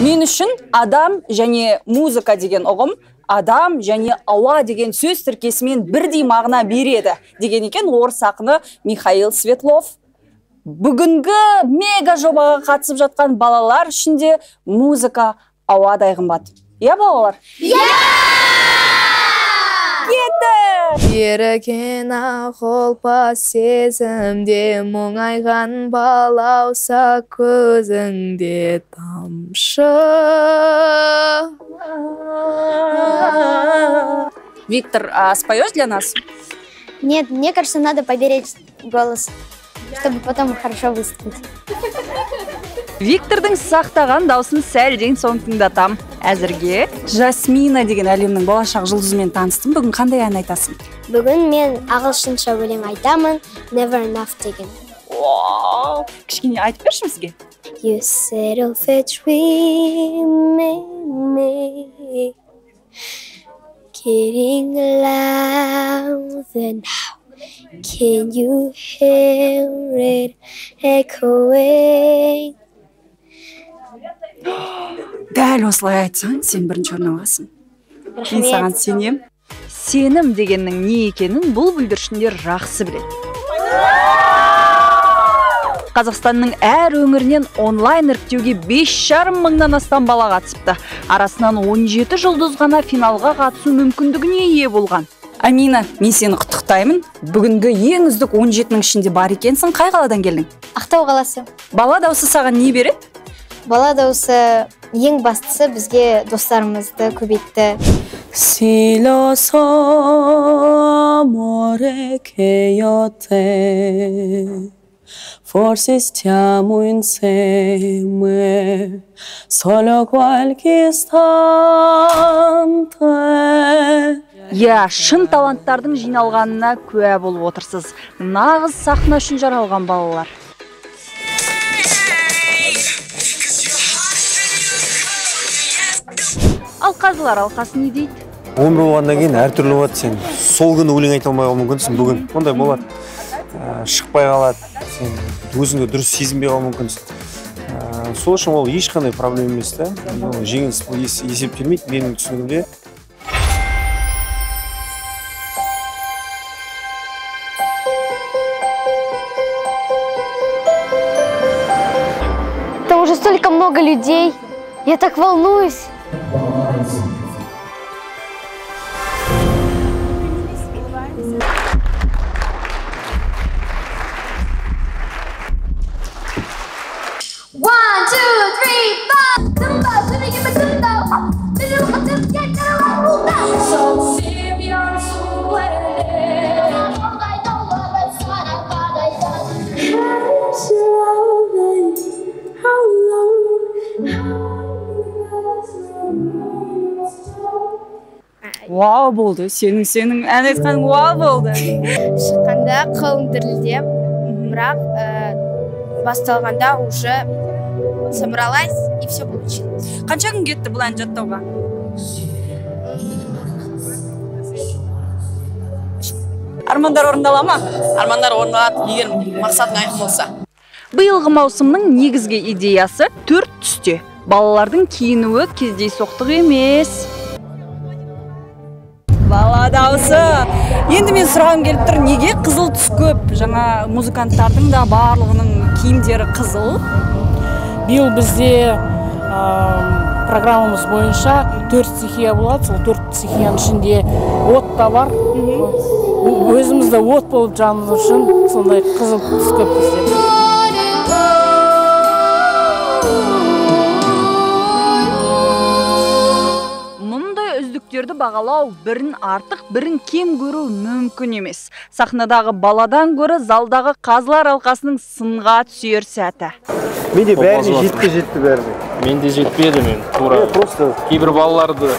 Мен үшін адам және музыка деген ұғым, адам және ауа деген сөз тіркесімен бірдей мағына береді деген екен орыс ақыны Михаил Светлов. Бүгінгі мега жобаға қатысып жатқан балалар ішінде музыка ауадай қымбат. Иә, балалар? Кетті! Еріген ақолпа сезімде мұңайған балауса көзіңде тамшы. Виктор, споешь для нас? Нет, мне кажется, надо поберечь голос, чтобы потом хорошо выступить. Виктордың сақтаған даусын сәлден соң тыңдатам. Әзірге Жасмина деген әлемнің болашақ жұлдызымен таныстым. Бүгін қандай ән айтасың? Бүгін мен ағылшынша өлең айтамын, Never Enough деген. Кішкене айтып берші бізге. You settle for dreaming me, getting louder now. Can you hear it echoing? Дәл осылай айтсаң, сен бірінші орын аласың. Мен саған сенем. Сенім дегеннің не екенін бұл бүлдіршіндер жақсы біледі. Қазақстанның әр өңірінен онлайн іріктеуге 5,5 мыңнан астам бала қатысыпты. Арасынан 17 жұлдыз ғана финалға қатысу мүмкіндігіне ие болған. Амина, мен сені құттықтаймын. Бүгінгі ең үздік 17-нің ішінде бар екенсің. Қай қаладан келдің? Ақтау қаласы. Бала дауысы саған не береді? Бала дауысы ең бастысы бізге достарымызды көбейтті. Siloso amore che io te forse stiamo insieme solo qualche istante. Я, шын таланттардың жиналғанына куә болып отырсыз. Нағыз сахна үшін жаралған балалар. Ал қазылар алқасы не дейді? Өмір болғаннан кейін әртүрлі болады. Сен сол күні өлең айта алмай қалуың мүмкінсің. Бүгін ондай болады. Шықпай қалады. Сен өзіңді дұрыс сезінбей қалуың мүмкінсің. Сол үшін ол ешқандай проблема емес та. Жеңіс есептелмейді менің түсінігімде. Там уже столько много людей. Я так волнуюсь. Вау болды, сенің ән айтқаның вау болды. Шыққанда қолым дірілдеп, бірақ басталғанда уже собралась и все получилось. Қанша күн кетті бұл ән жаттауға? Армандар орындала ма? Армандар орындалады, егер мақсатың айқын болса. Биылғы маусымның негізгі идеясы 4 түсте. Балалардың киінуі кездейсоқтық емес. Бала дауысы. Енді мен сұрағым келіп тұр, неге қызыл түс көп? Жаңа музыканттардың да барлығының киімдері қызыл. Биыл бізде программамыз бойынша 4 стихия болады. Сол 4 стихияның ішінде от та бар. Өзімізді от болып жанымыз үшін сондай қызыл түс көп бізде. Үздіктерді бағалау бірін артық, бірін кем көру мүмкін емес. Сахнадағы баладан көрі залдағы қазылар алқасының сынға түсер сәті. Менде бәріне жетті бәріне. Менде жетпеді мен. Тура. Кейбір балаларды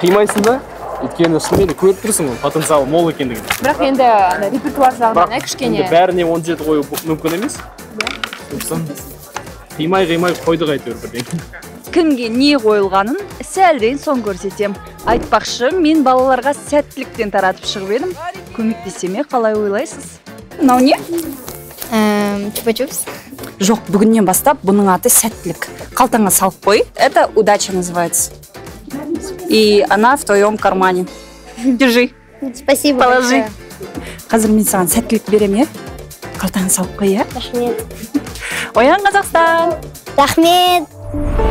қимайсың да, өйткені шынымен көріп тұрсың, потенциалы мол екендігін. Бірақ енді репертуар жағынан кішкене. Бәріне 17 қою мүмкін емес. Қимай қойды қайтыр бірден. Кімге не қойылғанын сәлден соң көрсетем. Айтпақшы, мен балаларға сәттіліктен таратып шығып едім. Көмектесеме қалай ойлайсыз? Мынау не? Чупа-чупс. Жоқ, бүгіннен бастап бұның аты сәттілік. Қалтаңа салып қой. Это удача называется. И она в твоем кармане. Держи. Спасибо Положи. большое. Қазір мен саған сәттілік берем, е? Қалтаңа салып қой, е? Рахмет. Оян, Қазақстан! Рахмет.